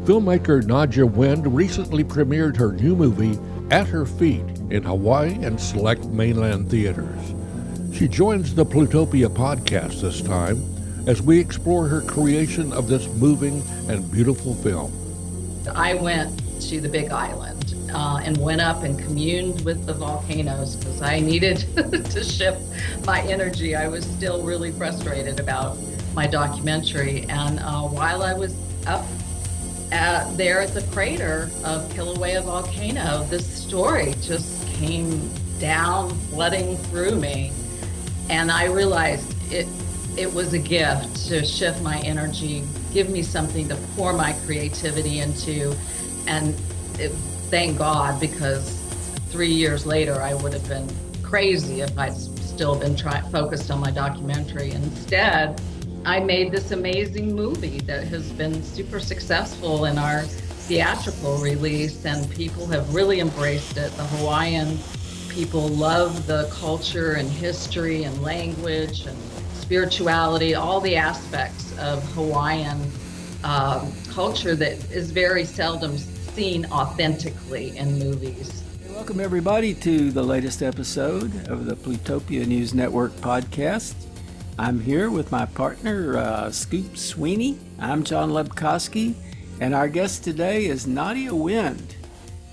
Filmmaker Nadya Wynd recently premiered her new movie, At Her Feet, in Hawaii and select mainland theaters. She joins the Plutopia podcast this time as we explore her creation of this moving and beautiful film. I went to the Big Island and went up and communed with the volcanoes because I needed to shift my energy. I was still really frustrated about my documentary. And while I was up there at the crater of Kilauea Volcano, this story just came down, flooding through me. And I realized it was a gift to shift my energy, give me something to pour my creativity into. And thank God, because 3 years later, I would have been crazy if I'd still been focused on my documentary. Instead, I made this amazing movie that has been super successful in our theatrical release, and people have really embraced it. The Hawaiian people love the culture and history and language and spirituality, all the aspects of Hawaiian culture that is very seldom seen authentically in movies. Welcome everybody to the latest episode of the Plutopia News Network podcast. I'm here with my partner, Scoop Sweeney. I'm John Lebkowski, and our guest today is Nadya Wynd.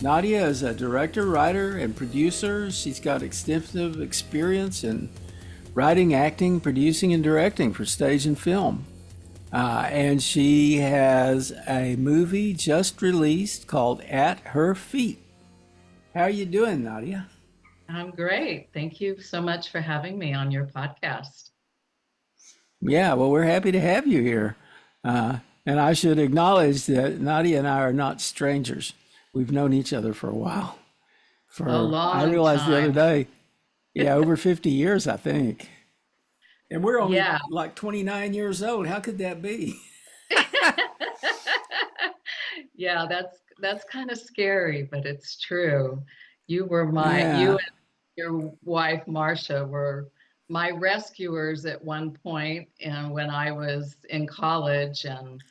Nadya is a director, writer, and producer. She's got extensive experience in writing, acting, producing, and directing for stage and film. And she has a movie just released called At Her Feet. How are you doing, Nadya? I'm great. Thank you so much for having me on your podcast. Yeah, well, we're happy to have you here. And I should acknowledge that Nadya and I are not strangers. We've known each other for a while. For a long I realized time. The other day, over 50 years, I think. And we're only like 29 years old. How could that be? Yeah, that's kind of scary, but it's true. You were you and your wife, Marcia, were my rescuers at one point, and when I was in college, and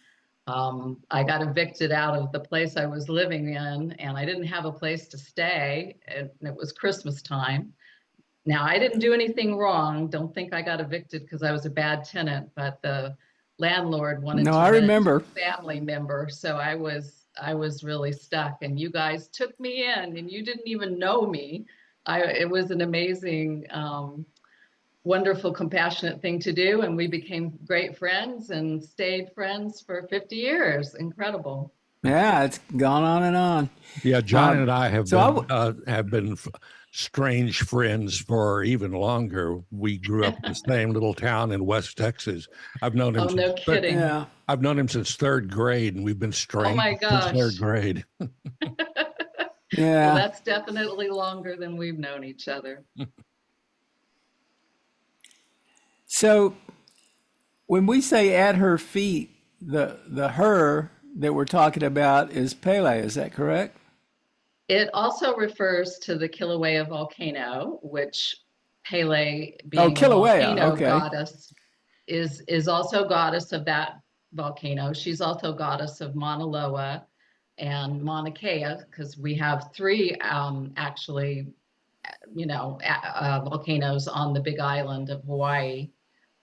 I got evicted out of the place I was living in, and I didn't have a place to stay, and it was Christmas time. Now, I didn't do anything wrong. Don't think I got evicted because I was a bad tenant, but the landlord wanted to rent it to a family member, so I was really stuck, and you guys took me in, and you didn't even know me. It was an amazing, wonderful, compassionate thing to do, and we became great friends and stayed friends for 50 years. Incredible. Yeah, it's gone on and on. Yeah, John and I have been strange friends for even longer. We grew up in the same little town in West Texas. I've known him. Oh, no kidding. Yeah. I've known him since third grade, and we've been strange since third grade. Yeah. Well, that's definitely longer than we've known each other. So when we say At Her Feet, the her that we're talking about is Pele, is that correct? It also refers to the Kilauea Volcano, which Pele, being a volcano goddess, is also goddess of that volcano. She's also goddess of Mauna Loa and Mauna Kea, because we have three volcanoes on the Big Island of Hawaii.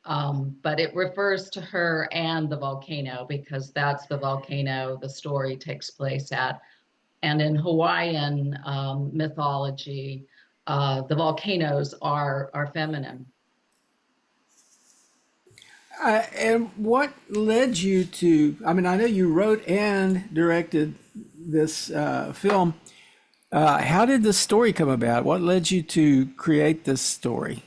But it refers to her and the volcano because that's the volcano the story takes place at. And in Hawaiian mythology, the volcanoes are feminine. And what led you to, I know you wrote and directed this film. How did the story come about? What led you to create this story?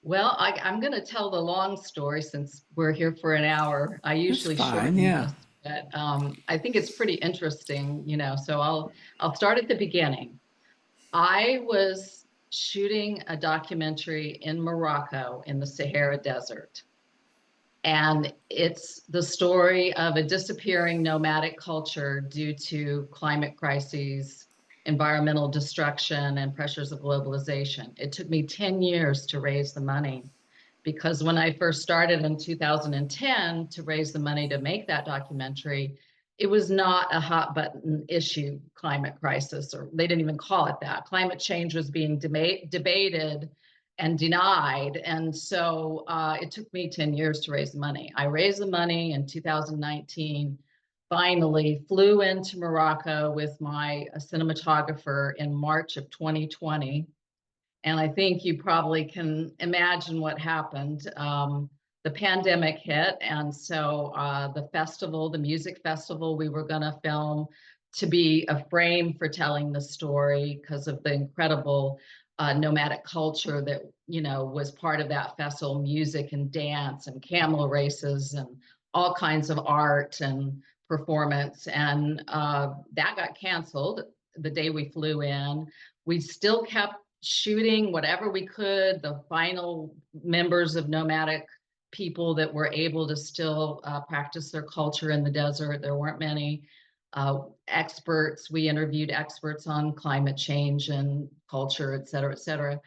Well, I'm going to tell the long story since we're here for an hour. I usually shorten this, but I think it's pretty interesting, so I'll start at the beginning. I was shooting a documentary in Morocco in the Sahara Desert. And it's the story of a disappearing nomadic culture due to climate crises, environmental destruction, and pressures of globalization. It took me 10 years to raise the money because when I first started in 2010 to raise the money to make that documentary, it was not a hot button issue, climate crisis, or they didn't even call it that. Climate change was being debated and denied. And so it took me 10 years to raise the money. I raised the money in 2019, finally flew into Morocco with my cinematographer in March of 2020. And I think you probably can imagine what happened. The pandemic hit, and so the festival, the music festival we were going to film to be a frame for telling the story because of the incredible nomadic culture that, you know, was part of that festival, music and dance and camel races and all kinds of art and performance. And that got canceled the day we flew in. We still kept shooting whatever we could. The final members of nomadic people that were able to still practice their culture in the desert, there weren't many. Experts, we interviewed experts on climate change and culture, et cetera, et cetera.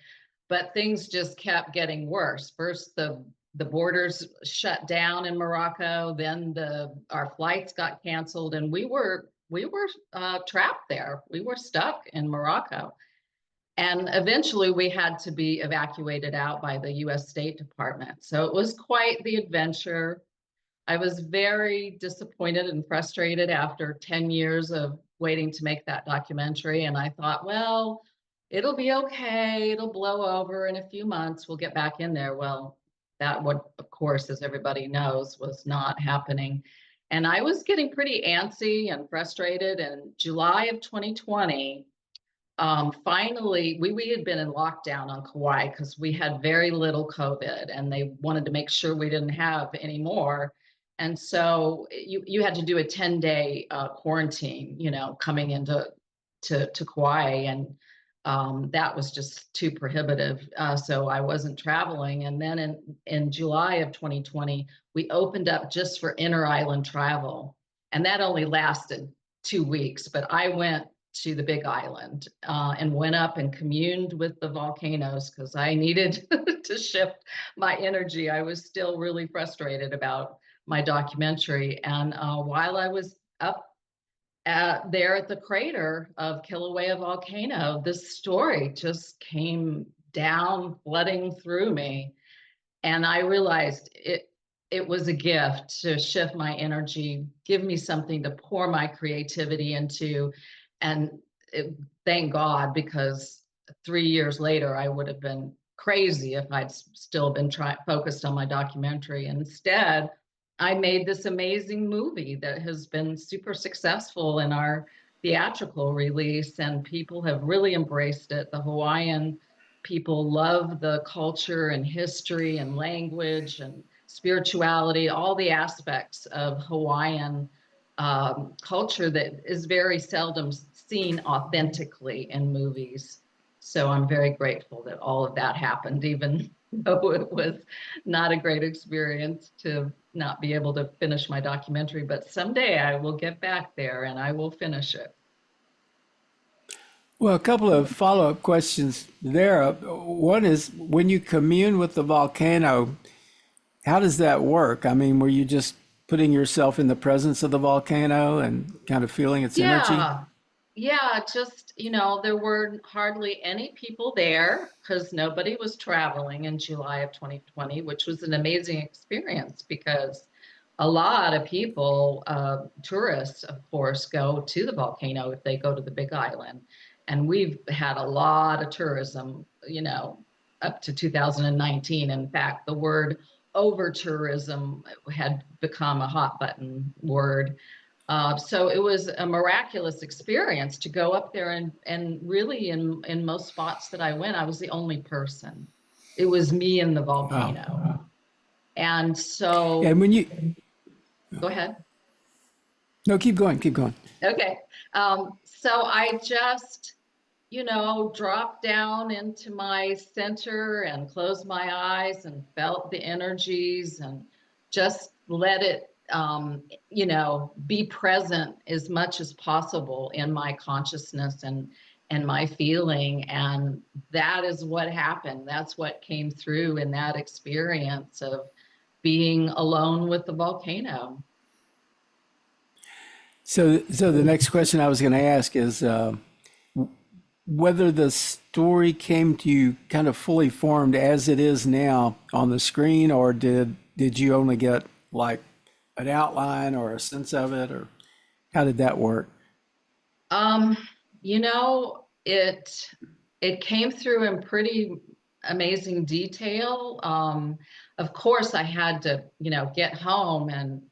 But things just kept getting worse. First, the borders shut down in Morocco, then our flights got canceled, and we were trapped there. We were stuck in Morocco. And eventually we had to be evacuated out by the US State Department. So it was quite the adventure. I was very disappointed and frustrated after 10 years of waiting to make that documentary. And I thought, well, it'll be okay. It'll blow over in a few months. We'll get back in there. Well, that would, of course, as everybody knows, was not happening. And I was getting pretty antsy and frustrated. In July of 2020, finally, we had been in lockdown on Kauai because we had very little COVID, and they wanted to make sure we didn't have any more. And so you had to do a 10-day quarantine, you know, coming into Kauai, and that was just too prohibitive. So I wasn't traveling. And then in July of 2020, we opened up just for inter-island travel, and that only lasted 2 weeks. But I went to the Big Island and went up and communed with the volcanoes because I needed to shift my energy. I was still really frustrated about my documentary. And while I was up there at the crater of Kilauea Volcano, this story just came down, flooding through me. And I realized it was a gift to shift my energy, give me something to pour my creativity into. And thank God, because 3 years later, I would have been crazy if I'd still been focused on my documentary. Instead, I made this amazing movie that has been super successful in our theatrical release, and people have really embraced it. The Hawaiian people love the culture and history and language and spirituality, all the aspects of Hawaiian culture that is very seldom seen authentically in movies. So I'm very grateful that all of that happened, even though it was not a great experience to not be able to finish my documentary. But someday I will get back there and I will finish it. Well, a couple of follow-up questions there. One is, when you commune with the volcano, how does that work? I mean, were you just putting yourself in the presence of the volcano and kind of feeling its energy? Yeah, just, you know, there were hardly any people there because nobody was traveling in July of 2020, which was an amazing experience because a lot of people, tourists, of course, go to the volcano if they go to the Big Island. And we've had a lot of tourism, you know, up to 2019. In fact, the word over tourism had become a hot button word. So it was a miraculous experience to go up there, and really in most spots that I went, I was the only person. It was me and the volcano. Wow. And so, And when you go ahead. No, keep going. Okay. So I just, you know, dropped down into my center and closed my eyes and felt the energies and just let it, you know, be present as much as possible in my consciousness and my feeling. And that is what happened. That's what came through in that experience of being alone with the volcano. So the next question I was going to ask is whether the story came to you kind of fully formed as it is now on the screen, or did you only get like an outline or a sense of it, or how did that work? Um, it came through in pretty amazing detail. Of course, I had to, get home and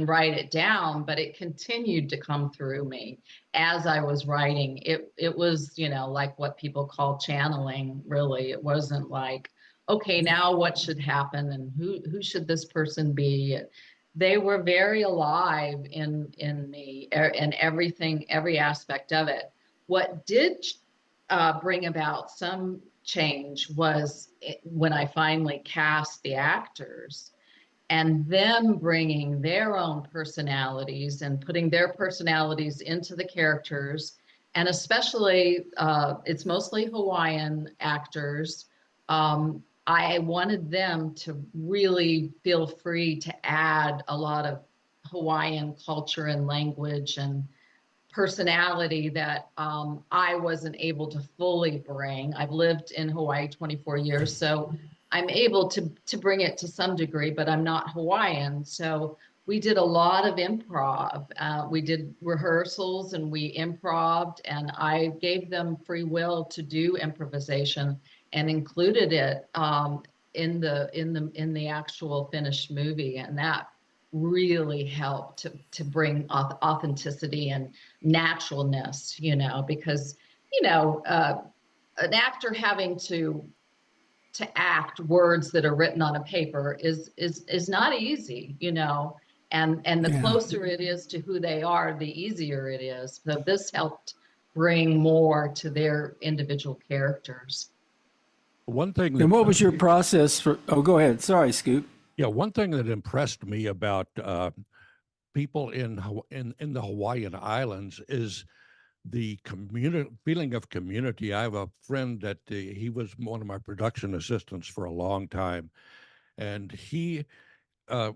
write it down, but it continued to come through me as I was writing. It was, like what people call channeling, really. It wasn't like, okay, now what should happen and who should this person be? They were very alive in me and everything, every aspect of it. What did bring about some change was when I finally cast the actors and them bringing their own personalities and putting their personalities into the characters. And especially, it's mostly Hawaiian actors. I wanted them to really feel free to add a lot of Hawaiian culture and language and personality that I wasn't able to fully bring. I've lived in Hawaii 24 years, so I'm able to bring it to some degree, but I'm not Hawaiian. So we did a lot of improv. We did rehearsals and we improved, and I gave them free will to do improvisation and included it in the actual finished movie, and that really helped to bring authenticity and naturalness, because an actor having to act words that are written on a paper is not easy, and the Yeah. closer it is to who they are, the easier it is. So this helped bring more to their individual characters. One thing And that what was your process for? Oh, go ahead. Sorry, Scoop. Yeah, one thing that impressed me about people in the Hawaiian Islands is the feeling of community. I have a friend that he was one of my production assistants for a long time, and he uh,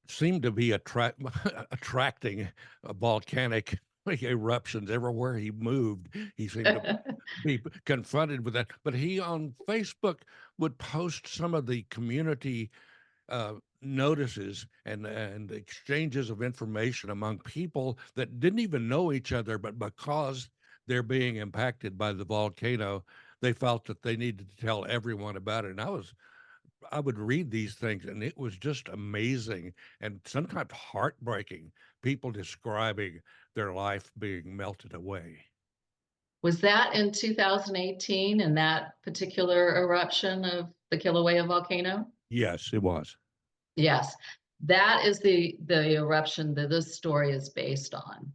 seemed to be attracting volcanic eruptions everywhere he moved. He seemed to be confronted with that. But he on Facebook would post some of the community notices and exchanges of information among people that didn't even know each other, but because they're being impacted by the volcano, they felt that they needed to tell everyone about it. And I would read these things, and it was just amazing and sometimes heartbreaking. People describing their life being melted away. Was that in 2018 in that particular eruption of the Kilauea volcano? Yes, it was. Yes, that is the eruption that this story is based on.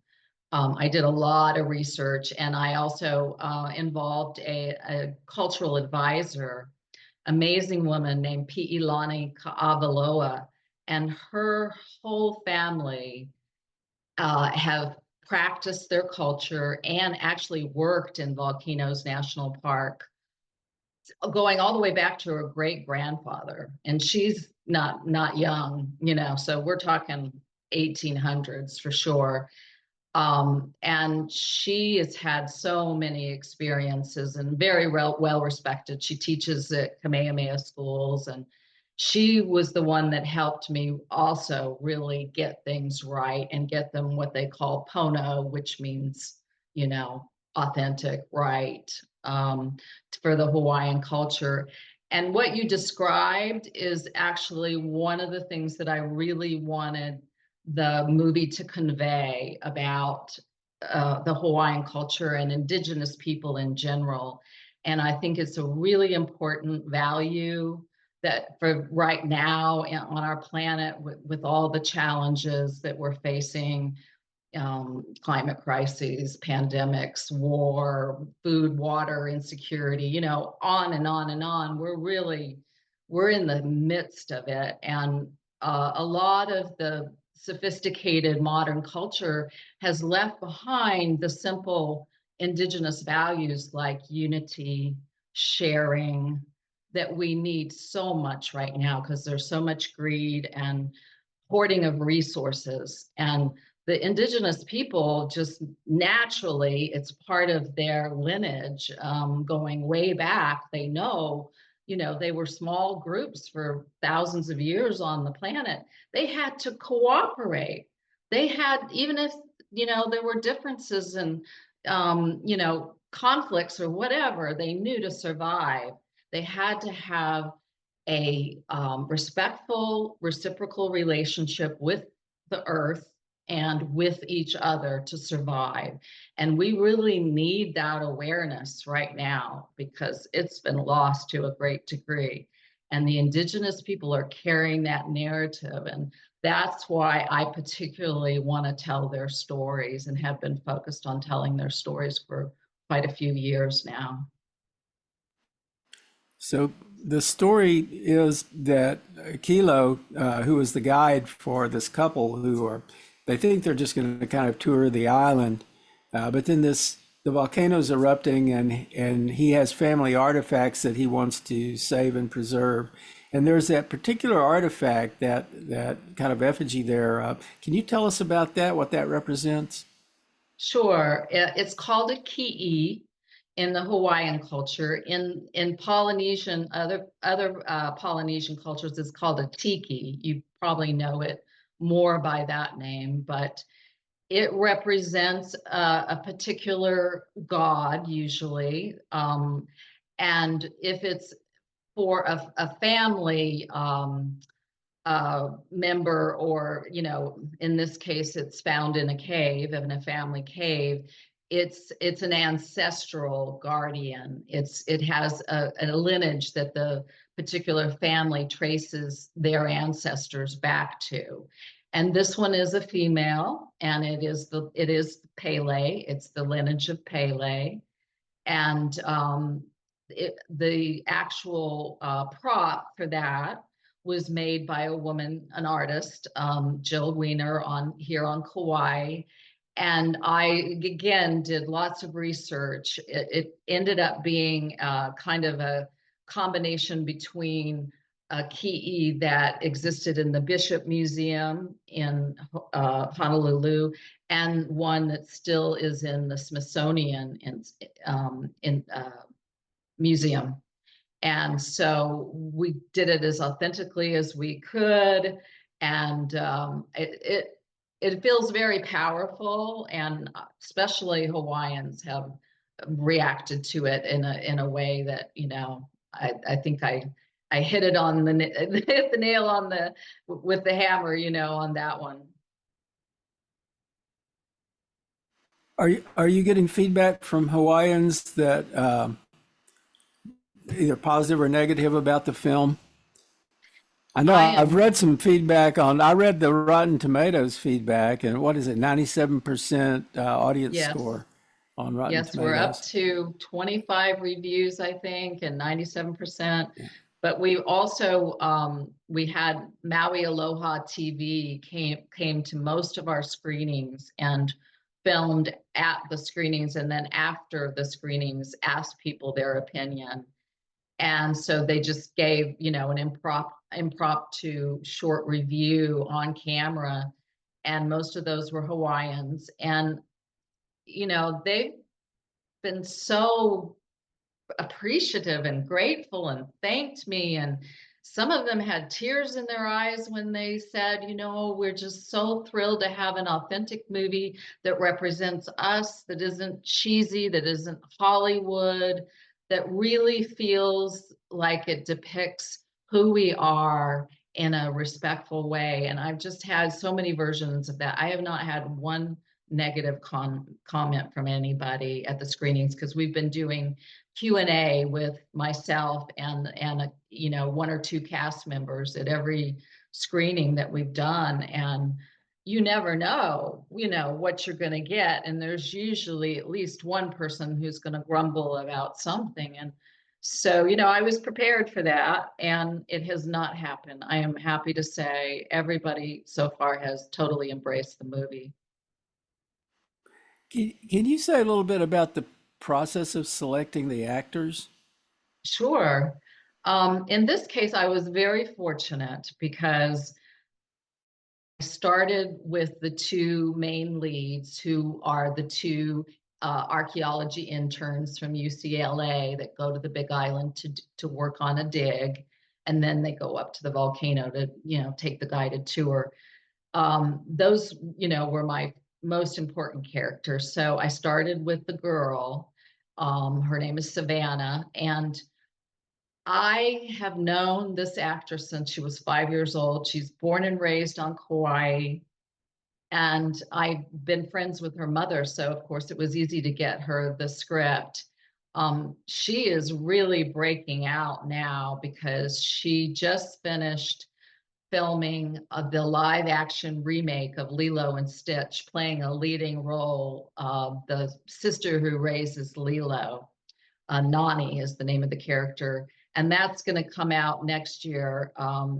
I did a lot of research, and I also involved a cultural advisor, amazing woman named Pi'ilani Ka'avaloa, and her whole family have practiced their culture and actually worked in Volcanoes National Park, going all the way back to her great grandfather, and she's not young, so we're talking 1800s for sure. And she has had so many experiences and very well respected. She teaches at Kamehameha schools, and she was the one that helped me also really get things right and get them what they call pono, which means, authentic, right, for the Hawaiian culture. And what you described is actually one of the things that I really wanted the movie to convey about the Hawaiian culture and indigenous people in general. And I think it's a really important value that for right now on our planet with all the challenges that we're facing, climate crises, pandemics, war, food, water insecurity, on and on and on. We're in the midst of it. And a lot of the sophisticated modern culture has left behind the simple indigenous values like unity, sharing, that we need so much right now because there's so much greed and hoarding of resources. And the indigenous people just naturally, it's part of their lineage, going way back. They know, they were small groups for thousands of years on the planet. They had to cooperate. They had, even if, there were differences and, conflicts or whatever, they knew to survive. They had to have a respectful, reciprocal relationship with the earth and with each other to survive. And we really need that awareness right now because it's been lost to a great degree. And the indigenous people are carrying that narrative. And that's why I particularly want to tell their stories and have been focused on telling their stories for quite a few years now. So the story is that Kilo, who is the guide for this couple, they think they're just going to kind of tour the island, but then the volcano's erupting, and he has family artifacts that he wants to save and preserve. And there's that particular artifact, that kind of effigy there. Can you tell us about that? What that represents? Sure. It's called a ki'i in the Hawaiian culture. In Polynesian, other Polynesian cultures, it's called a tiki. You probably know it more by that name, but it represents a particular god usually. And if it's for a family member, or, in this case, it's found in a cave, in a family cave, it's an ancestral guardian. It has a lineage that the particular family traces their ancestors back to. And this one is a female, and it is Pele. It's the lineage of Pele. And the actual prop for that was made by a woman, an artist, Jill Wiener, here on Kauai. And I, again, did lots of research. It ended up being kind of a combination between a ki'i that existed in the Bishop Museum in Honolulu and one that still is in the Smithsonian museum. And so we did it as authentically as we could. And it feels very powerful, and especially Hawaiians have reacted to it in a way that, I think I hit it hit the nail on with the hammer, on that one. Are you getting feedback from Hawaiians that either positive or negative about the film? I know I've read some feedback I read the Rotten Tomatoes feedback, and what is it, 97% audience score on Rotten Tomatoes? Yes, we're up to 25 reviews, I think, and 97%. Yeah. But we also, we had Maui Aloha TV came to most of our screenings and filmed at the screenings, and then after the screenings asked people their opinion. And so they just gave, an impromptu short review on camera, and most of those were Hawaiians. And, they've been so appreciative and grateful and thanked me. And some of them had tears in their eyes when they said, we're just so thrilled to have an authentic movie that represents us, that isn't cheesy, that isn't Hollywood, that really feels like it depicts who we are in a respectful way. And I've just had so many versions of that. I have not had one negative comment from anybody at the screenings, because we've been doing Q&A with myself and one or two cast members at every screening that we've done. And you never know, what you're going to get. And there's usually at least one person who's going to grumble about something. And so, I was prepared for that, and it has not happened. I am happy to say everybody so far has totally embraced the movie. Can you say a little bit about the process of selecting the actors? started with the two main leads, who are the two archaeology interns from UCLA that go to the Big Island to work on a dig, and then they go up to the volcano to, take the guided tour. Those, were my most important characters. So I started with the girl. Her name is Savannah, and I have known this actress since she was 5 years old. She's born and raised on Kauai, and I've been friends with her mother, so of course it was easy to get her the script. She is really breaking out now because she just finished filming the live action remake of Lilo and Stitch, playing a leading role of the sister who raises Lilo. Nani is the name of the character, and that's going to come out next year.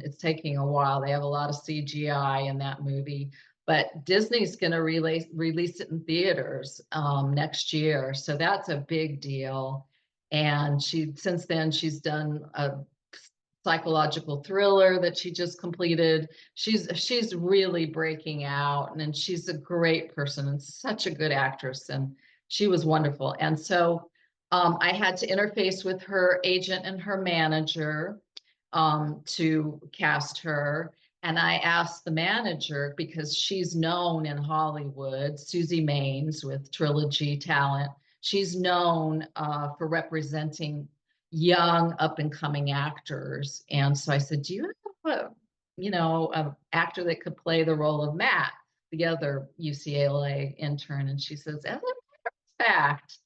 It's taking a while. They have a lot of CGI in that movie, but Disney's going to release it in theaters next year, so that's a big deal. And since then she's done a psychological thriller that she just completed. She's really breaking out, and she's a great person and such a good actress, and she was wonderful. And so I had to interface with her agent and her manager to cast her. And I asked the manager, because she's known in Hollywood, Susie Maines with Trilogy Talent. She's known for representing young up-and-coming actors. And so I said, do you have an actor that could play the role of Matt, the other UCLA intern? And she says, as a matter of fact,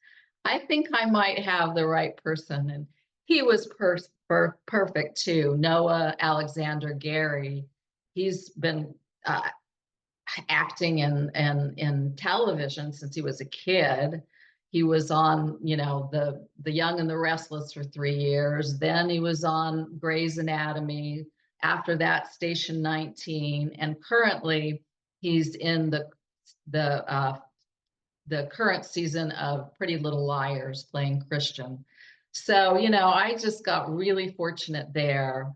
I think I might have the right person. And he was perfect too. Noah Alexander Gary. He's been acting in television since he was a kid. He was on, the Young and the Restless for 3 years. Then he was on Grey's Anatomy. After that, Station 19. And currently, he's in the current season of Pretty Little Liars, playing Christian. So, I just got really fortunate there.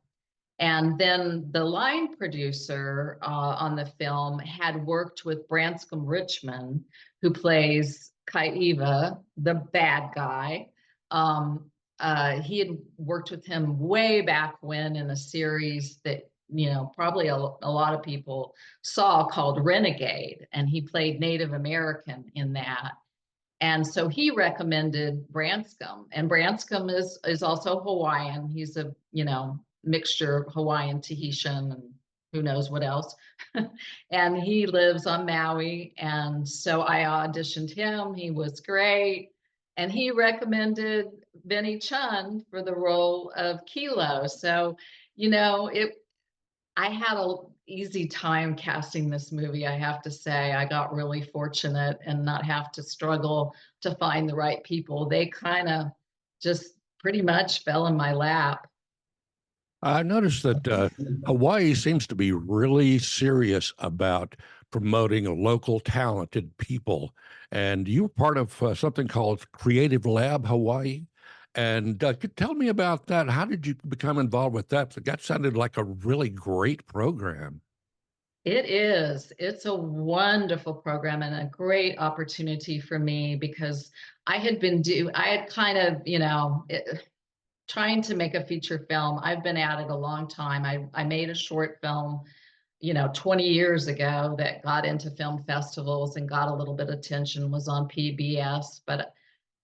And then the line producer on the film had worked with Branscombe Richmond, who plays Kaiva, the bad guy. He had worked with him way back when in a series that, probably a lot of people saw, called Renegade, and he played Native American in that. And so he recommended Branscombe, and Branscombe is also Hawaiian. He's a, mixture of Hawaiian, Tahitian, and who knows what else. And he lives on Maui. And so I auditioned him. He was great. And he recommended Benny Chun for the role of Kilo. So, I had an easy time casting this movie, I have to say. I got really fortunate and not have to struggle to find the right people. They kind of just pretty much fell in my lap. I noticed that Hawaii seems to be really serious about promoting local talented people. And you were part of something called Creative Lab Hawaii. And tell me about that. How did you become involved with that? That sounded like a really great program. It is. It's a wonderful program and a great opportunity for me, because I had kind of, trying to make a feature film. I've been at it a long time. I made a short film, 20 years ago that got into film festivals and got a little bit of attention, was on PBS. But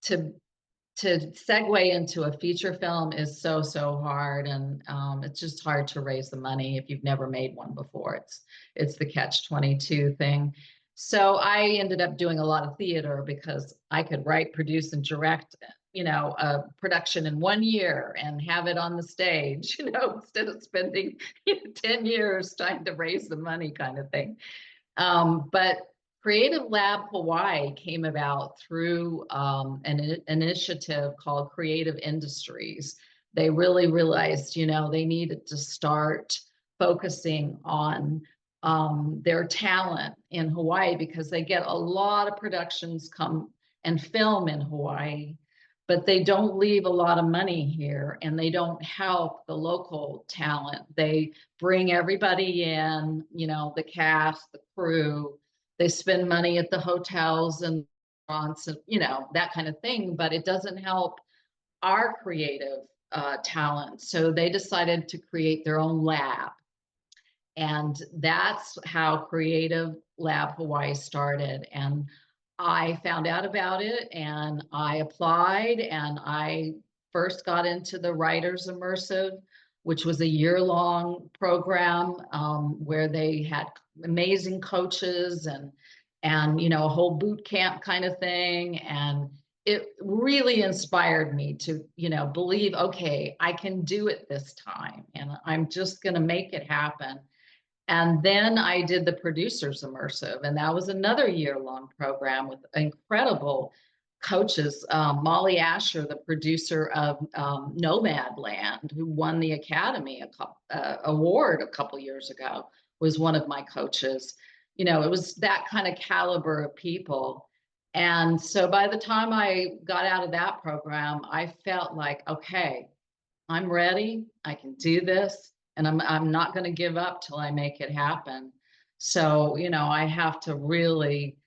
to segue into a feature film is so hard, and it's just hard to raise the money if you've never made one before. It's the catch-22 thing. So I ended up doing a lot of theater because I could write, produce, and direct a production in 1 year and have it on the stage, instead of spending 10 years trying to raise the money, kind of thing. But Creative Lab Hawaii came about through an initiative called Creative Industries. They really realized, they needed to start focusing on their talent in Hawaii, because they get a lot of productions come and film in Hawaii, but they don't leave a lot of money here, and they don't help the local talent. They bring everybody in, the cast, the crew. They spend money at the hotels and restaurants and, that kind of thing, but it doesn't help our creative talent. So they decided to create their own lab. And that's how Creative Lab Hawaii started. And I found out about it and I applied, and I first got into the Writers Immersive, which was a year-long program where they had amazing coaches and a whole boot camp kind of thing. And it really inspired me to, believe, okay, I can do it this time, and I'm just going to make it happen. And then I did the Producers Immersive, and that was another year-long program with incredible coaches. Molly Asher, the producer of Nomadland, who won the Academy Award a couple years ago, was one of my coaches. It was that kind of caliber of people. And so by the time I got out of that program, I felt like, okay, I'm ready. I can do this. And I'm not going to give up till I make it happen. So, I have to really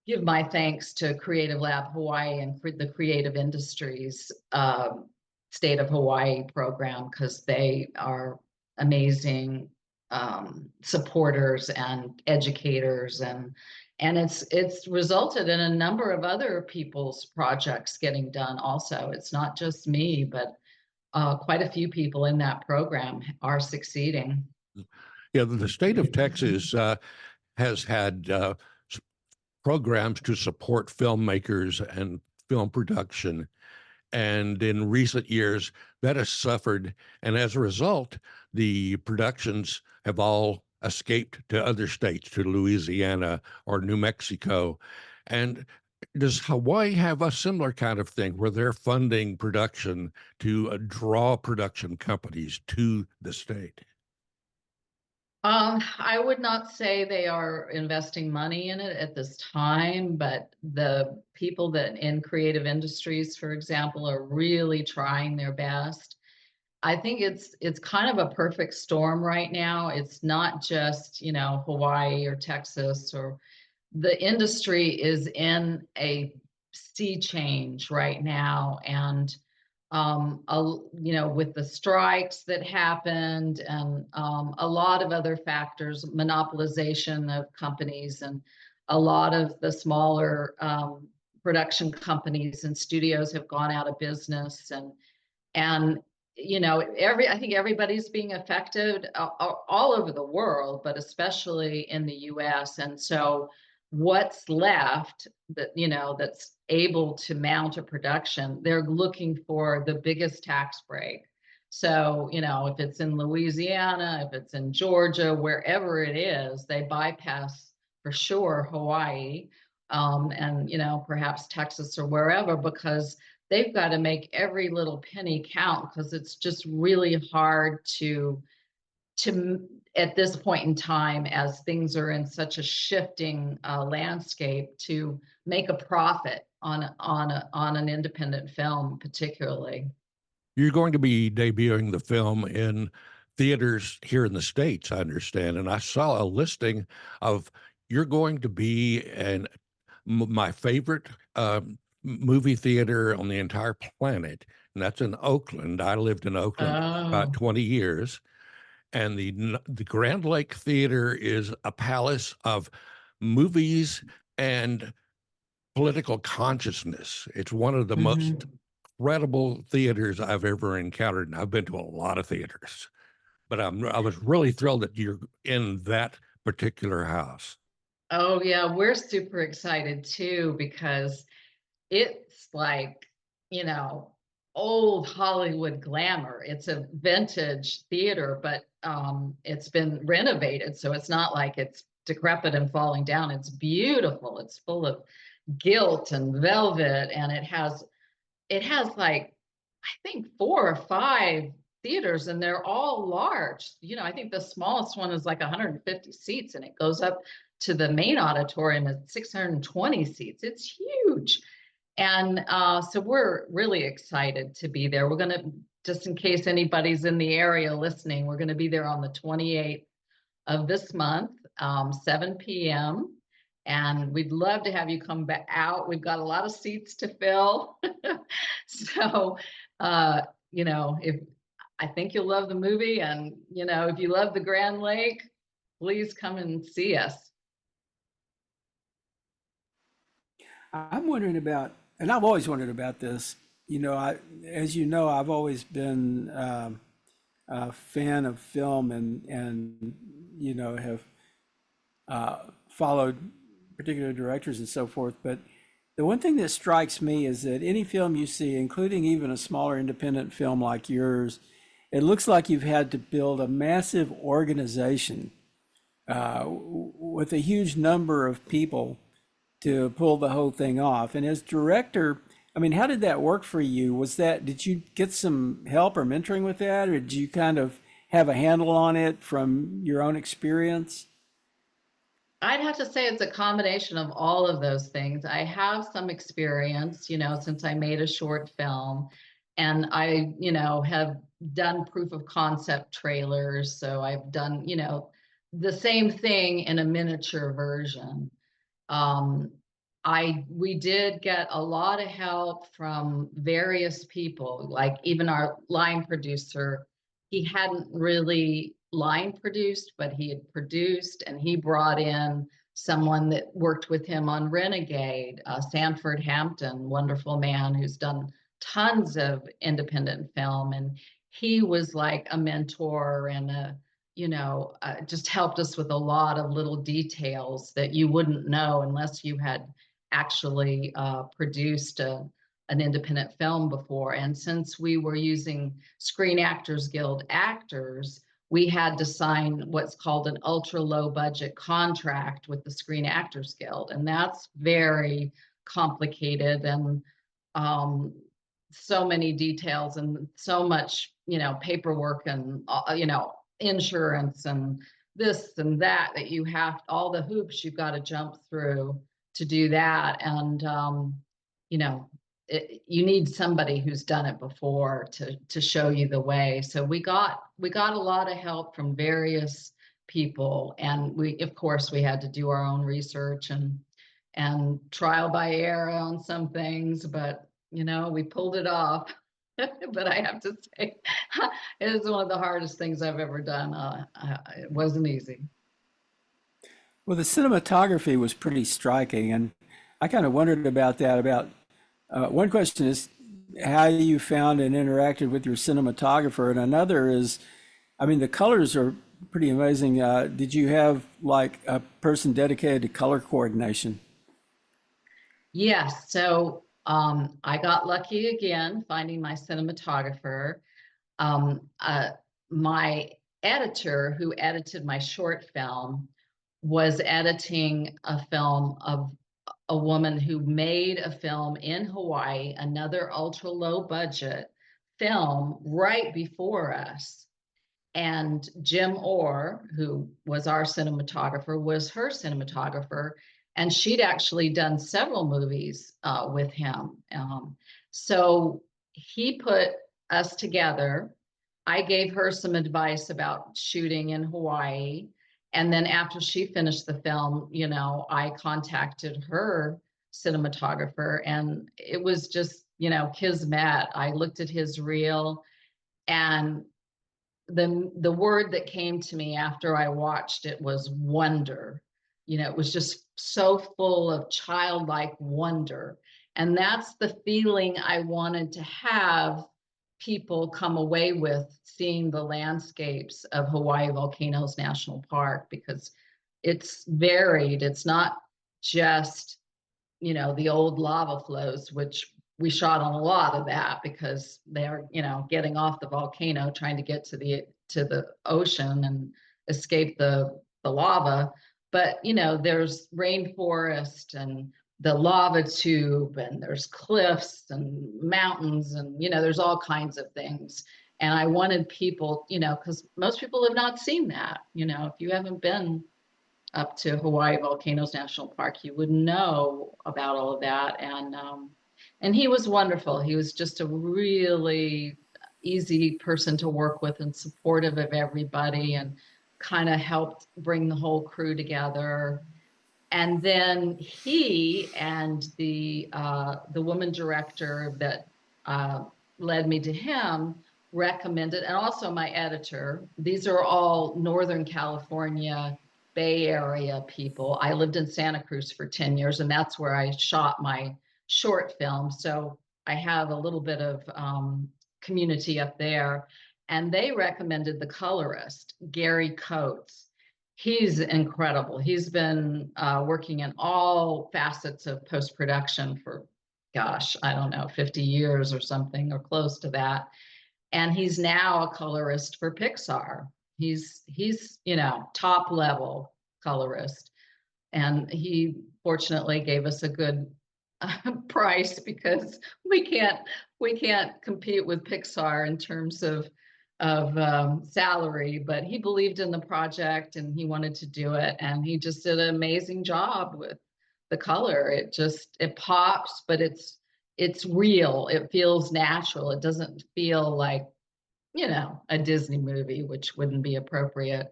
give my thanks to Creative Lab Hawaii and the Creative Industries State of Hawaii program, because they are amazing supporters and educators, and it's resulted in a number of other people's projects getting done also. It's not just me, but quite a few people in that program are succeeding. Yeah, the state of Texas has had programs to support filmmakers and film production. And in recent years, that has suffered. And as a result, the productions have all escaped to other states, to Louisiana or New Mexico. And does Hawaii have a similar kind of thing where they're funding production to draw production companies to the state? I would not say they are investing money in it at this time, but the people that in creative industries, for example, are really trying their best. I think it's kind of a perfect storm right now. It's not just, Hawaii or Texas, or the industry is in a sea change right now. And with the strikes that happened, and a lot of other factors, monopolization of companies, and a lot of the smaller production companies and studios have gone out of business, and I think everybody's being affected all over the world, but especially in the US. And so what's left that's able to mount a production, they're looking for the biggest tax break. So, if it's in Louisiana, if it's in Georgia, wherever it is, they bypass for sure Hawaii, and, perhaps Texas or wherever, because they've got to make every little penny count, because it's just really hard to at this point in time, as things are in such a shifting landscape, to make a profit on an independent film, particularly. You're going to be debuting the film in theaters here in the States, I understand, and I saw a listing of you're going to be in my favorite movie theater on the entire planet, and that's in Oakland. I lived in Oakland for about 20 years. And the Grand Lake Theater is a palace of movies and political consciousness. It's one of the most incredible theaters I've ever encountered. And I've been to a lot of theaters, but I was really thrilled that you're in that particular house. Oh yeah, we're super excited too, because it's like, old Hollywood glamour. It's a vintage theater, but it's been renovated, so it's not like it's decrepit and falling down. It's beautiful. It's full of gilt and velvet, and it has like, I think 4 or 5 theaters, and they're all large. I think the smallest one is like 150 seats, and it goes up to the main auditorium at 620 seats. It's huge. And so we're really excited to be there. We're going to, just in case anybody's in the area listening, we're going to be there on the 28th of this month, 7 p.m. And we'd love to have you come back out. We've got a lot of seats to fill. So, if I think you'll love the movie, and, if you love the Grand Lake, please come and see us. I'm wondering about, and I've always wondered about this. As you know, I've always been a fan of film and have followed particular directors and so forth. But the one thing that strikes me is that any film you see, including even a smaller independent film like yours, it looks like you've had to build a massive organization with a huge number of people to pull the whole thing off. And as director, I mean, how did that work for you? Did you get some help or mentoring with that, or did you kind of have a handle on it from your own experience? I'd have to say it's a combination of all of those things. I have some experience, since I made a short film, and I, have done proof of concept trailers. So I've done, the same thing in a miniature version. We did get a lot of help from various people, like even our line producer. He hadn't really line produced, but he had produced, and he brought in someone that worked with him on Renegade, Sanford Hampton, wonderful man who's done tons of independent film. And he was like a mentor and just helped us with a lot of little details that you wouldn't know unless you had actually produced an independent film before. And since we were using Screen Actors Guild actors, we had to sign what's called an ultra low budget contract with the Screen Actors Guild. And that's very complicated, and so many details and so much, paperwork and, insurance and this and that you have, all the hoops you've got to jump through to do that. And, you need somebody who's done it before to show you the way. So we got a lot of help from various people, and of course we had to do our own research and trial by error on some things, but we pulled it off. But I have to say, it is one of the hardest things I've ever done. It wasn't easy. Well, the cinematography was pretty striking, and I kind of wondered about that. One question is how you found and interacted with your cinematographer, and another is, I mean, the colors are pretty amazing. Did you have like a person dedicated to color coordination? Yes. So I got lucky again finding my cinematographer. My editor, who edited my short film, was editing a film of a woman who made a film in Hawaii, another ultra low budget film right before us. And Jim Orr, who was our cinematographer, was her cinematographer. And she'd actually done several movies with him. So he put us together. I gave her some advice about shooting in Hawaii. And then after she finished the film, I contacted her cinematographer, and it was just, kismet. I looked at his reel, and the word that came to me after I watched it was wonder. It was just so full of childlike wonder. And that's the feeling I wanted to have people come away with, seeing the landscapes of Hawaii Volcanoes National Park, because it's varied. It's not just, the old lava flows, which we shot on a lot of that because they're, getting off the volcano, trying to get to the ocean and escape the lava. But, there's rainforest and the lava tube, and there's cliffs and mountains, and, there's all kinds of things. And I wanted people, because most people have not seen that. If you haven't been up to Hawaii Volcanoes National Park, you would know about all of that. And And he was wonderful. He was just a really easy person to work with and supportive of everybody, and kind of helped bring the whole crew together. And then he and the woman director that led me to him recommended, and also my editor. These are all Northern California, Bay Area people. I lived in Santa Cruz for 10 years, and that's where I shot my short film. So I have a little bit of community up there. And they recommended the colorist, Gary Coates. He's incredible. He's been working in all facets of post-production for, gosh, I don't know, 50 years or something, or close to that. And he's now a colorist for Pixar. He's top level colorist. And he fortunately gave us a good price, because we can't compete with Pixar in terms of salary, but he believed in the project and he wanted to do it, and he just did an amazing job with the color. It pops, but it's real. It feels natural. It doesn't feel like, a Disney movie, which wouldn't be appropriate.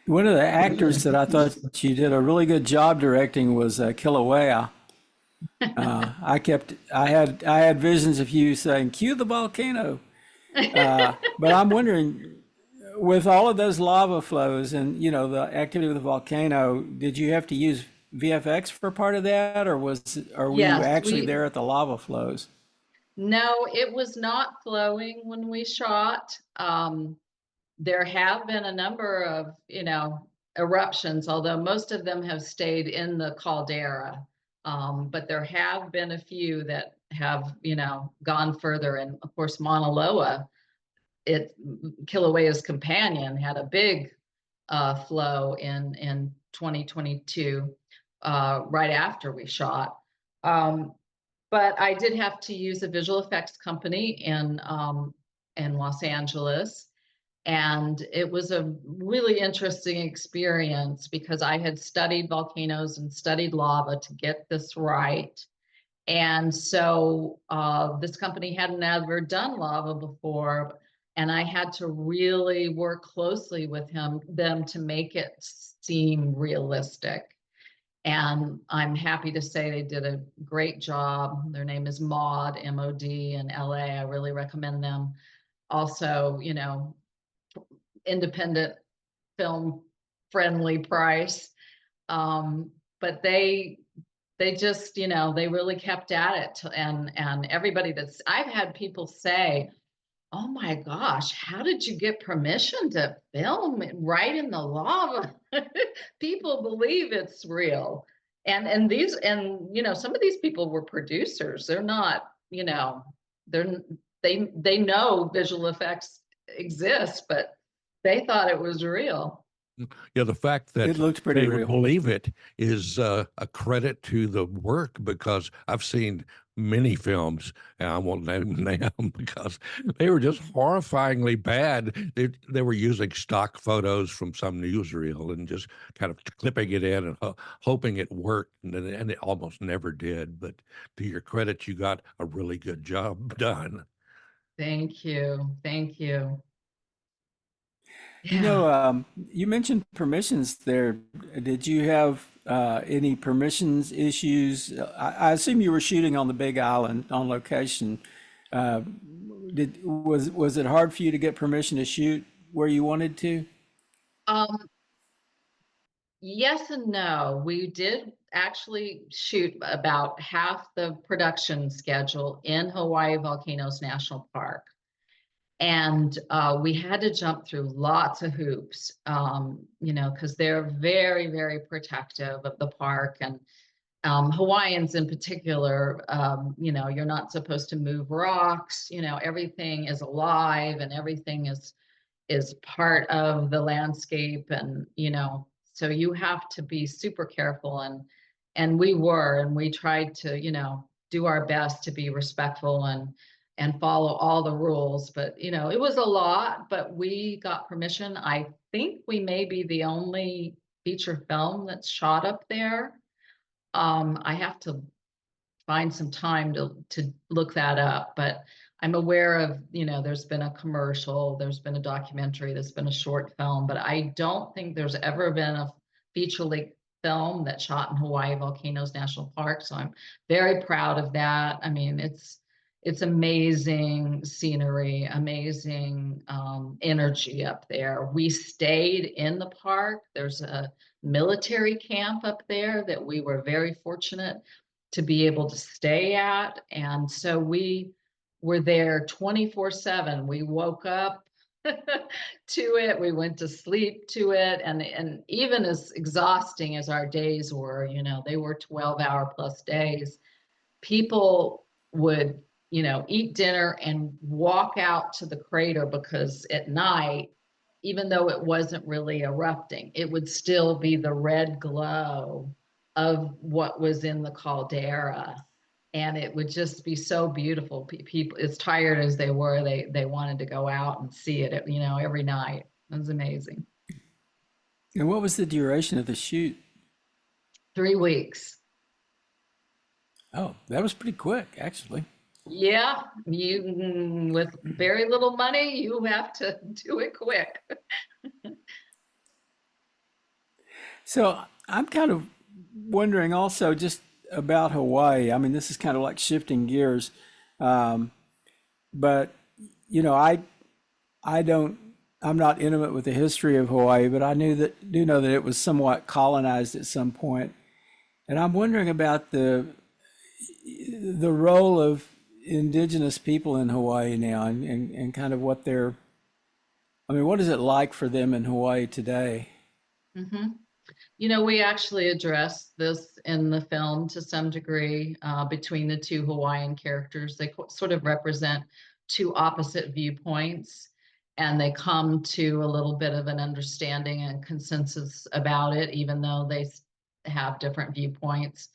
One of the actors that I thought you did a really good job directing was Kilauea. I had visions of you saying, "Cue the volcano." But I'm wondering, with all of those lava flows and the activity with the volcano, did you have to use VFX for part of that, or were you Yes, actually there at the lava flows? No, it was not flowing when we shot. There have been a number of, eruptions, although most of them have stayed in the caldera. But there have been a few that have, gone further. And of course, Mauna Loa, Kilauea's companion, had a big flow in 2022, right after we shot. But I did have to use a visual effects company in Los Angeles. And it was a really interesting experience, because I had studied volcanoes and studied lava to get this right. And so this company hadn't ever done lava before, and I had to really work closely with them to make it seem realistic. And I'm happy to say they did a great job. Their name is Mod, M-O-D, in LA. I really recommend them. Also, independent film friendly price. But they just, they really kept at it. And everybody I've had people say, "Oh my gosh, how did you get permission to film right in the lava?" People believe it's real. And some of these people were producers. They're not, they know visual effects exist, but they thought it was real. Yeah, the fact that It looked pretty they real. believe it is a credit to the work, because I've seen many films, and I won't name them because they were just horrifyingly bad. They were using stock photos from some newsreel and just kind of clipping it in and hoping it worked, and it almost never did. But to your credit, you got a really good job done. Thank you. Thank you. Yeah. You mentioned permissions there. Did you have any permissions issues? I assume you were shooting on the Big Island on location. Was it hard for you to get permission to shoot where you wanted to? Um, yes and no. We did actually shoot about half the production schedule in Hawaii Volcanoes National Park. And we had to jump through lots of hoops, because they're very, very protective of the park. And Hawaiians in particular, you're not supposed to move rocks. Everything is alive and everything is part of the landscape. And, so you have to be super careful. And we tried to, do our best to be respectful and follow all the rules. But, it was a lot, but we got permission. I think we may be the only feature film that's shot up there. I have to find some time to look that up. But I'm aware of, there's been a commercial, there's been a documentary, there's been a short film, but I don't think there's ever been a feature length film that shot in Hawaii Volcanoes National Park. So I'm very proud of that. I mean, it's amazing scenery, amazing energy up there. We stayed in the park. There's a military camp up there that we were very fortunate to be able to stay at. And so we were there 24/7. We woke up to it, we went to sleep to it. And even as exhausting as our days were, they were 12-hour plus days, people would, eat dinner and walk out to the crater, because at night, even though it wasn't really erupting, it would still be the red glow of what was in the caldera. And it would just be so beautiful. People, as tired as they were, they wanted to go out and see it, every night. It was amazing. And what was the duration of the shoot? 3 weeks. Oh, that was pretty quick, actually. Yeah, with very little money, you have to do it quick. So I'm kind of wondering also just about Hawaii. I mean, this is kind of like shifting gears, but I don't. I'm not intimate with the history of Hawaii, but I do know that it was somewhat colonized at some point, and I'm wondering about the role of indigenous people in Hawaii now, and kind of what they're. I mean, what is it like for them in Hawaii today? Mm-hmm. We actually address this in the film to some degree, between the two Hawaiian characters. They sort of represent two opposite viewpoints, and they come to a little bit of an understanding and consensus about it, even though they have different viewpoints.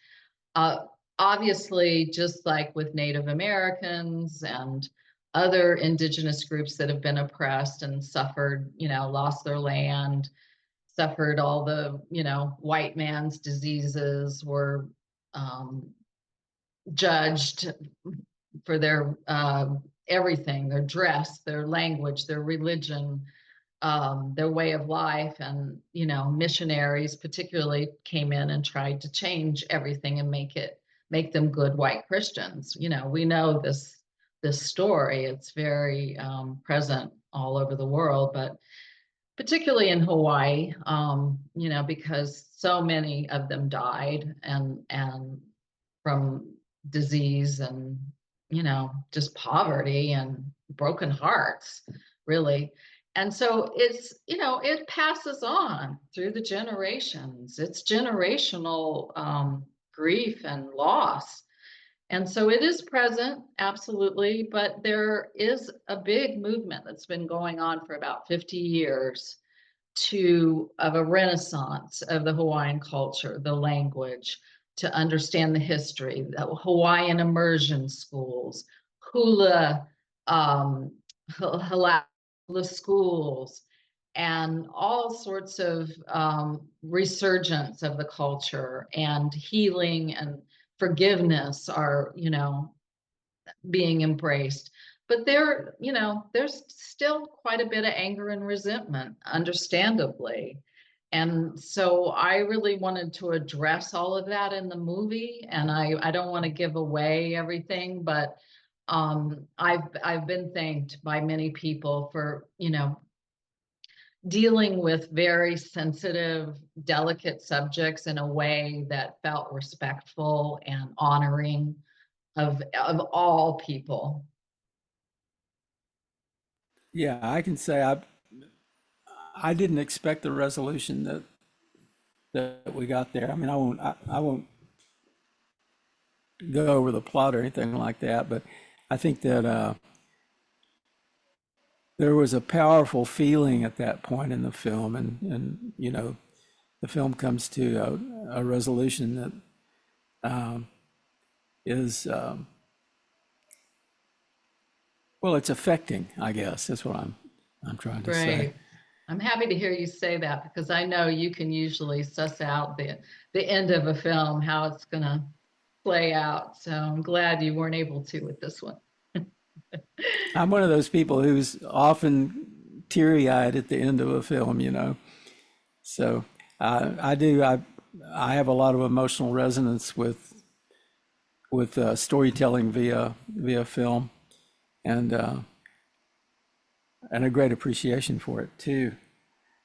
Obviously, just like with Native Americans and other indigenous groups that have been oppressed and suffered, lost their land, suffered all the, white man's diseases, were judged for their everything, their dress, their language, their religion, their way of life. And, missionaries particularly came in and tried to change everything and make them good white Christians. We know this story. It's very present all over the world, but particularly in Hawaii, because so many of them died and from disease and, just poverty and broken hearts, really. And so it passes on through the generations. It's generational grief and loss. And so it is present, absolutely, but there is a big movement that's been going on for about 50 years of a renaissance of the Hawaiian culture, the language, to understand the history, the Hawaiian immersion schools, hula, hula schools, and all sorts of resurgence of the culture, and healing and forgiveness are, being embraced. But there's still quite a bit of anger and resentment, understandably. And so I really wanted to address all of that in the movie. And I don't want to give away everything, but I've been thanked by many people for, dealing with very sensitive, delicate subjects in a way that felt respectful and honoring of all people. Yeah, I can say I didn't expect the resolution that we got there. I mean, I won't go over the plot or anything like that, but I think that there was a powerful feeling at that point in the film, and the film comes to a resolution that is well, it's affecting, I guess. That's what I'm trying to say. Right. I'm happy to hear you say that, because I know you can usually suss out the end of a film, how it's going to play out. So I'm glad you weren't able to with this one. I'm one of those people who's often teary-eyed at the end of a film, you know. So I do. I have a lot of emotional resonance with storytelling via film, and a great appreciation for it too.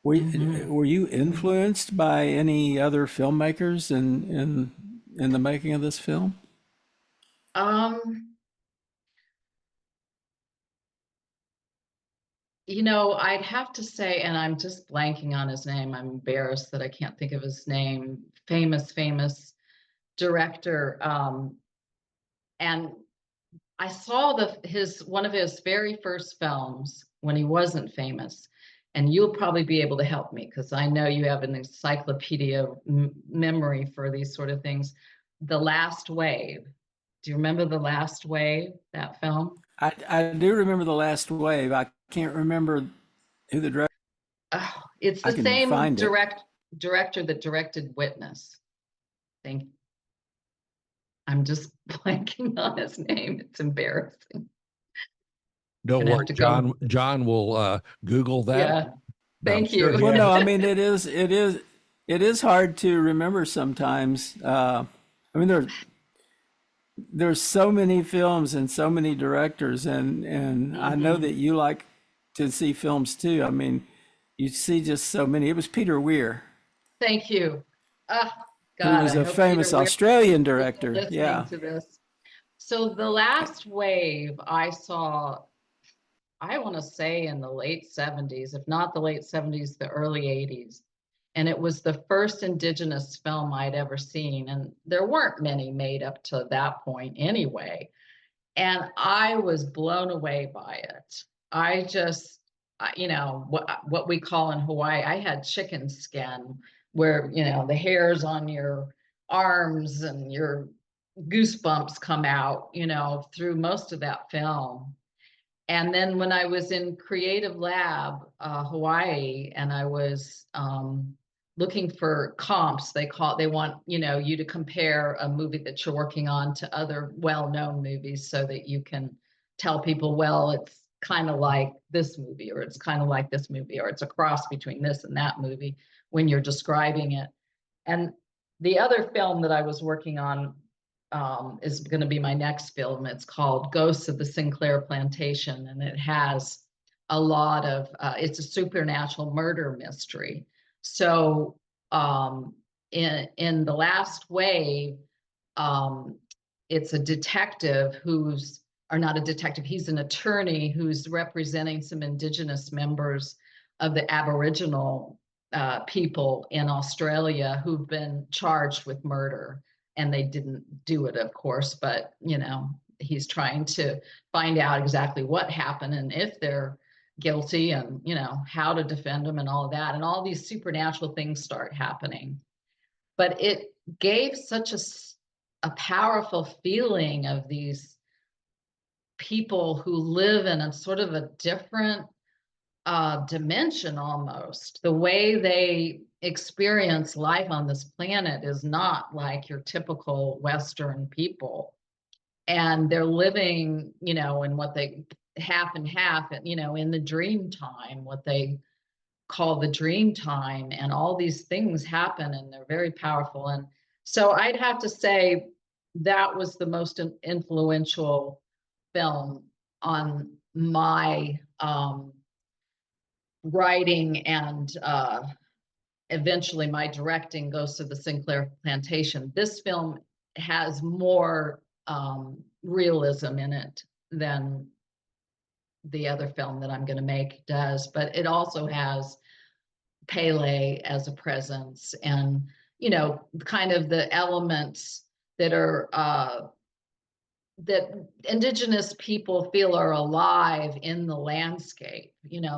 Were you influenced by any other filmmakers in the making of this film? Um, I'd have to say, and I'm just blanking on his name. I'm embarrassed that I can't think of his name. Famous director. And I saw one of his very first films when he wasn't famous. And you'll probably be able to help me because I know you have an encyclopedia memory for these sort of things. The Last Wave. Do you remember The Last Wave, that film? I do remember The Last Wave. I can't remember who the director. Oh, it's I the can same find it. director that directed Witness. Thank I'm just blanking on his name. It's embarrassing. Don't Gonna have worry, to go. John will Google that. Yeah. I'm Thank sure you. he Well, has no, I mean it is hard to remember sometimes. I mean there's so many films and so many directors, and I know that you like to see films too. I mean, you see just so many. It was Peter Weir, Thank you. Ah, who God, was I a hope Peter famous Weir Australian is director. listening Yeah. to this. So The Last Wave I saw, I want to say in the late 70s, if not the late 70s, the early 80s. And it was the first indigenous film I'd ever seen. And there weren't many made up to that point anyway. And I was blown away by it. I just, what we call in Hawaii, I had chicken skin where, the hairs on your arms and your goosebumps come out, through most of that film. And then when I was in Creative Lab, Hawaii, and I was looking for comps, they want, you to compare a movie that you're working on to other well-known movies so that you can tell people, well, it's kind of like this movie, or it's kind of like this movie, or it's a cross between this and that movie when you're describing it. And the other film that I was working on is going to be my next film. It's called Ghosts of the Sinclair Plantation, and it has a lot of, it's a supernatural murder mystery. So in The Last Wave, it's a detective or not a detective, he's an attorney who's representing some indigenous members of the Aboriginal people in Australia who've been charged with murder. And they didn't do it, of course, but he's trying to find out exactly what happened and if they're guilty, and how to defend them and all of that. And all these supernatural things start happening. But it gave such a powerful feeling of these people who live in a sort of a different dimension almost. The way they experience life on this planet is not like your typical Western people. And they're living, in what they half and half, in the dream time, what they call the dream time. And all these things happen and they're very powerful. And so I'd have to say that was the most influential film on my writing and eventually my directing, Ghosts of the Sinclair Plantation. This film has more realism in it than the other film that I'm going to make does, but it also has Pele as a presence, and kind of the elements that are that indigenous people feel are alive in the landscape.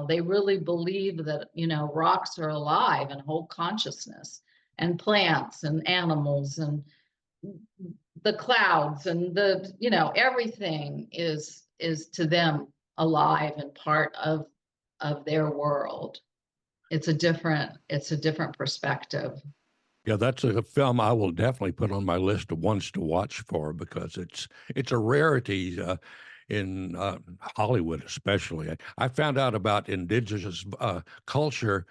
They really believe that, rocks are alive and hold consciousness, and plants and animals and the clouds and everything is to them alive and part of their world. It's a different perspective. Yeah, that's a film I will definitely put on my list of ones to watch for because it's a rarity in Hollywood, especially. I found out about indigenous culture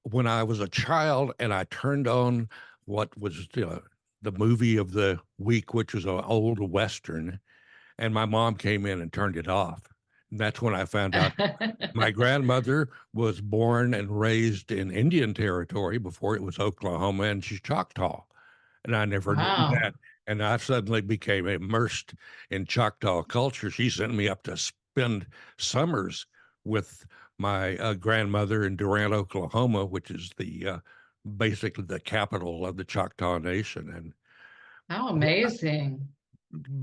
when I was a child, and I turned on what was the movie of the week, which was an old western, and my mom came in and turned it off. And that's when I found out my grandmother was born and raised in Indian Territory before it was Oklahoma, and she's Choctaw. And I never knew Wow. that. And I suddenly became immersed in Choctaw culture. She sent me up to spend summers with my grandmother in Durant, Oklahoma, which is the basically the capital of the Choctaw Nation. And How amazing.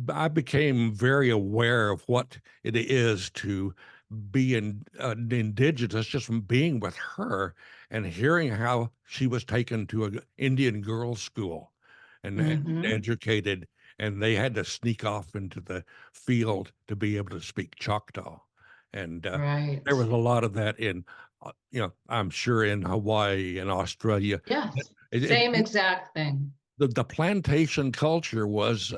I became very aware of what it is to be indigenous just from being with her and hearing how she was taken to an Indian girls' school and Hmm. educated, and they had to sneak off into the field to be able to speak Choctaw. And Right. there was a lot of that I'm sure in Hawaii and Australia. Yes. It, it, Same exact thing. the plantation culture was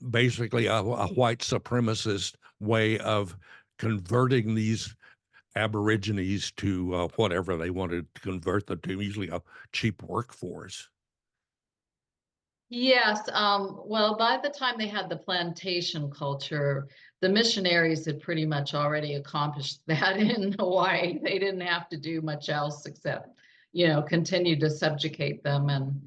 basically a white supremacist way of converting these Aborigines to whatever they wanted to convert them to, usually a cheap workforce. Yes. Well, by the time they had the plantation culture, the missionaries had pretty much already accomplished that in Hawaii. They didn't have to do much else except, continue to subjugate them and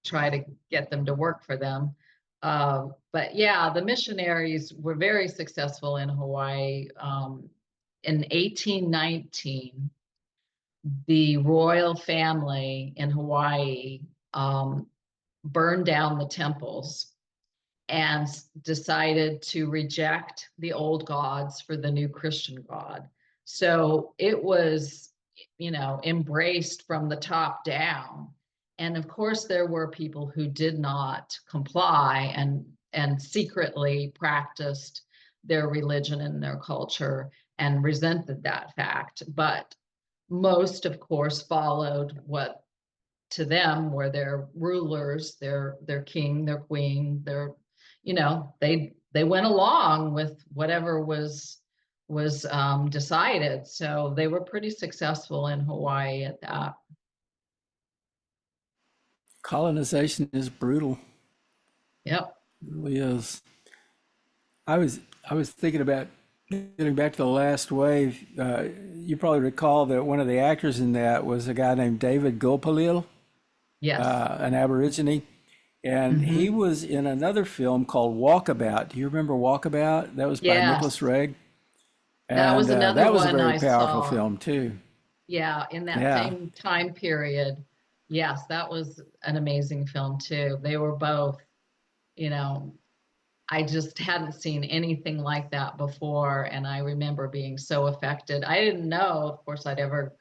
try to get them to work for them. But yeah, the missionaries were very successful in Hawaii. In 1819, the royal family in Hawaii um, burned down the temples and decided to reject the old gods for the new Christian God. So it was, embraced from the top down. And of course, there were people who did not comply and secretly practiced their religion and their culture and resented that fact. But most, of course, followed what to them were their rulers, their king, their queen, they went along with whatever was decided. So they were pretty successful in Hawaii at that. Colonization is brutal. Yep. It really is. I was thinking about getting back to the last wave. You probably recall that one of the actors in that was a guy named David Gopalil, Yes. an Aborigine, and he Hmm. was in another film called Walkabout. Do you remember Walkabout? That was by Nicholas Yes. Regg, That and was another that was a one very I powerful saw. film too. Yeah, in that Yeah, same time period. Yes, that was an amazing film too. They were both, you know, I just hadn't seen anything like that before. And I remember being so affected. I didn't know, of course, I'd ever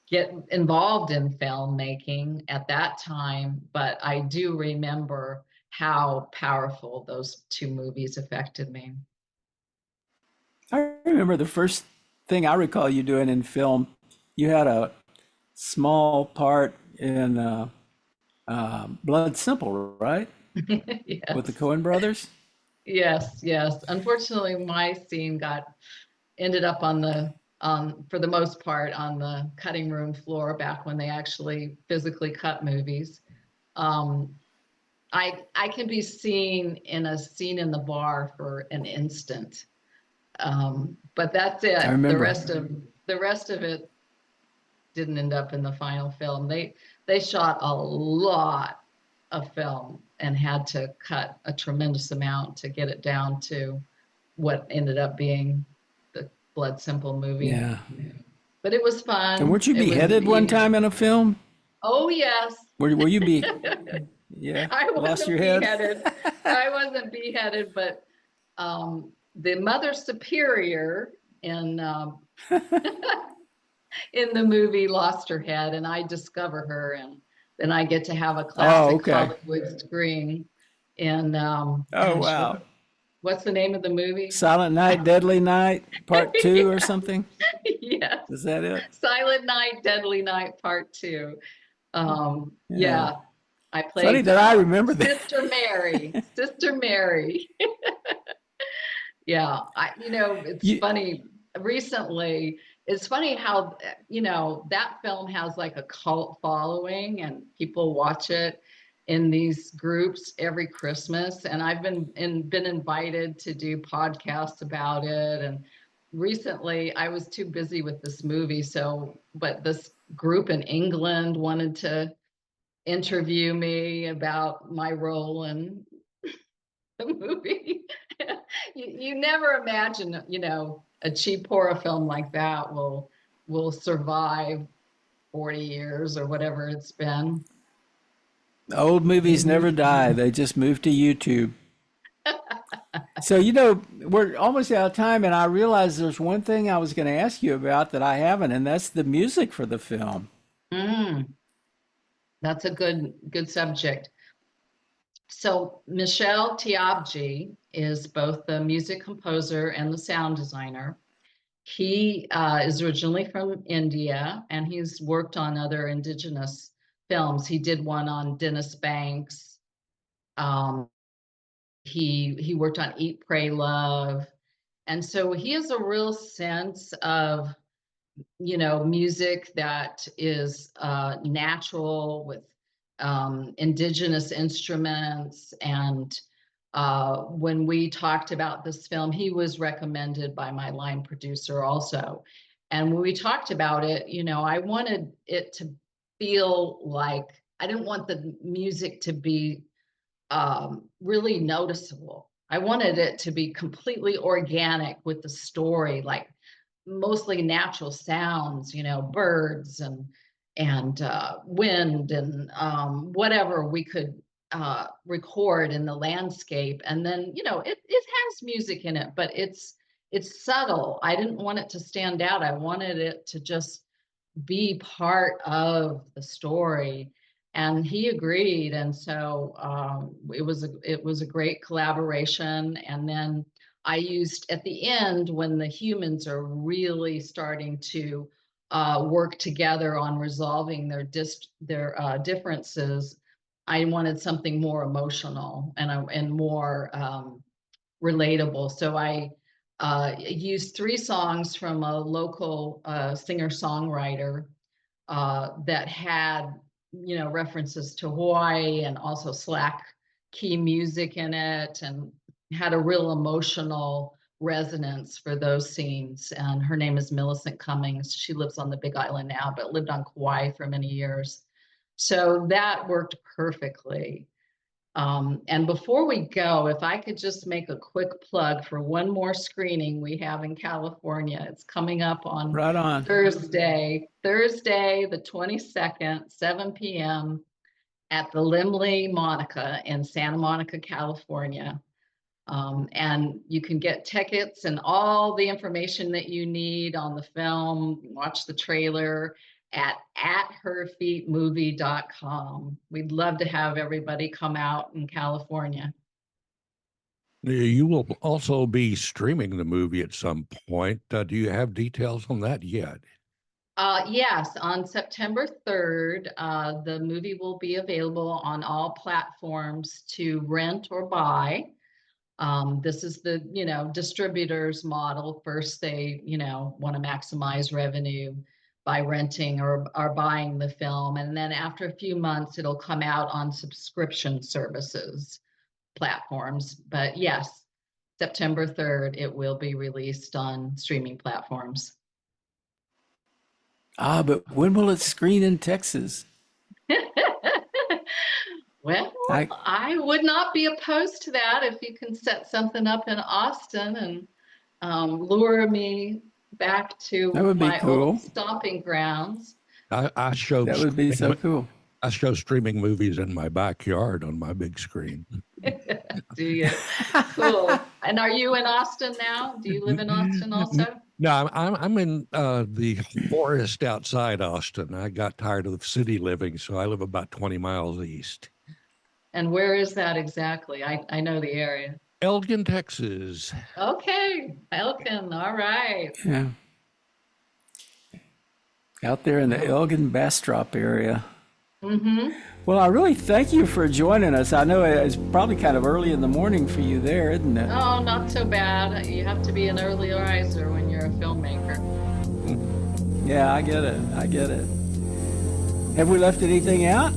get involved in filmmaking at that time, but I do remember how powerful those two movies affected me. I remember the first thing I recall you doing in film. You had a small part in Blood Simple, right? With the Yes. Coen brothers. Yes, yes. Unfortunately, my scene ended up for the most part on the cutting room floor back when they actually physically cut movies. Um, I can be seen in a scene in the bar for an instant, but that's I it. The remember. rest of it didn't end up in the final film. They shot a lot of film and had to cut a tremendous amount to get it down to what ended up being the Blood Simple movie. Yeah. But it was And fun. weren't you It was an beheaded one time in a film? Oh yes. Were you be? Yeah, I lost your wasn't head. beheaded. I wasn't beheaded, but the Mother Superior in in the movie lost her head, and I discover her, and then I get to have a Oh, classic okay. Hollywood screen. And Oh, gosh, wow. what's the name of the movie? Silent Night, Deadly Night, Part Two, or Yeah, something. yes. Is that it? Silent Night, Deadly Night, Part Two. Yeah, I Funny played that I remember that. Sister Mary. Sister Mary. Yeah, it's You, funny. Recently, it's funny how, that film has like a cult following and people watch it in these groups every Christmas. And I've been invited to do podcasts about it. And recently I was too busy with this movie. But this group in England wanted to interview me about my role in the movie. You never imagine, a cheap horror film like that will survive 40 years or whatever it's been. old movies never die. They just move to YouTube. So, we're almost out of time, and I realize there's one thing I was going to ask you about that I haven't, and that's the music for the film. That's a good subject. So Michel Tiabji is both the music composer and the sound designer. He is originally from India, and he's worked on other indigenous films. He did one on Dennis Banks. He worked on Eat, Pray, Love. And so he has a real sense of, music that is natural with indigenous instruments. And when we talked about this film, he was recommended by my line producer also. And when we talked about it, I wanted it to feel like, I didn't want the music to be really noticeable. I wanted it to be completely organic with the story, like mostly natural sounds, birds and wind and whatever we could record in the landscape. And then, it has music in it, but it's subtle. I didn't want it to stand out. I wanted it to just be part of the story. And he agreed. And so it was a great collaboration. And then I used at the end, when the humans are really starting to work together on resolving their differences, I wanted something more emotional and more relatable. So I used 3 songs from a local singer-songwriter that had, references to Hawaii and also Slack key music in it, and had a real emotional resonance for those scenes. And her name is Millicent Cummings. She lives on the Big Island now, but lived on Kauai for many years. So that worked perfectly. And before we go, if I could just make a quick plug for one more screening we have in California. It's coming up on Right on. Thursday, the 22nd, 7 p.m. at the Limley Monica in Santa Monica, California. And you can get tickets and all the information that you need on the film, watch the trailer at herfeetmovie.com. We'd love to have everybody come out in California. You will also be streaming the movie at some point. Do you have details on that yet? Yes, on September 3rd, the movie will be available on all platforms to rent or buy. This is the, distributor's model. First, they, want to maximize revenue by renting or buying the film. And then after a few months, it'll come out on subscription services platforms. But yes, September 3rd, it will be released on streaming platforms. But when will it screen in Texas? Well, I would not be opposed to that if you can set something up in Austin and lure me back to my old stomping grounds. I show that would be so cool. I show streaming movies in my backyard on my big screen. Do you? Cool. And are you in Austin now? Do you live in Austin also? No, I'm in the forest outside Austin. I got tired of city living, so I live about 20 miles east. And where is that exactly? I know the area. Elgin, Texas. Okay, Elgin. All right. Yeah. Out there in the Elgin Bastrop area. Mm-hmm. Well, I really thank you for joining us. I know it's probably kind of early in the morning for you there, isn't it? Oh, not so bad. You have to be an early riser when you're a filmmaker. Yeah, I get it. I get it. Have we left anything out?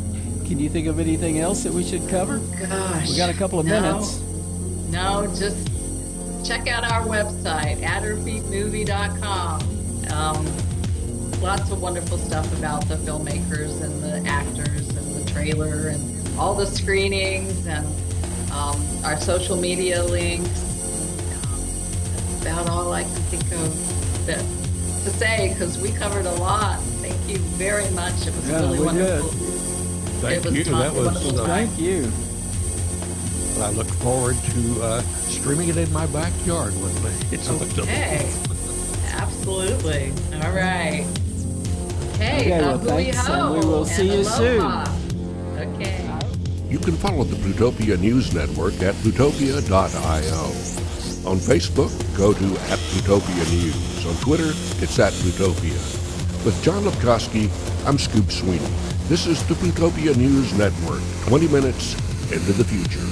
Can you think of anything else that we should cover? Gosh. We got a couple of minutes. No, just check out our website, atherfeetmovie.com. Lots of wonderful stuff about the filmmakers and the actors and the trailer and all the screenings and our social media links. That's about all I can think of to say, because we covered a lot. Thank you very much. It was really wonderful. Thank it was you. That was Thank you. I look forward to streaming it in my backyard one day. It's okay. Absolutely. All right. Okay, well, thanks, and we will see you soon. Okay. You can follow the Plutopia News Network at plutopia.io. On Facebook, go to @Plutopia News. On Twitter, it's @Plutopia. With John Lepkowski, I'm Scoop Sweeney. This is the Plutopia News Network, 20 minutes into the future.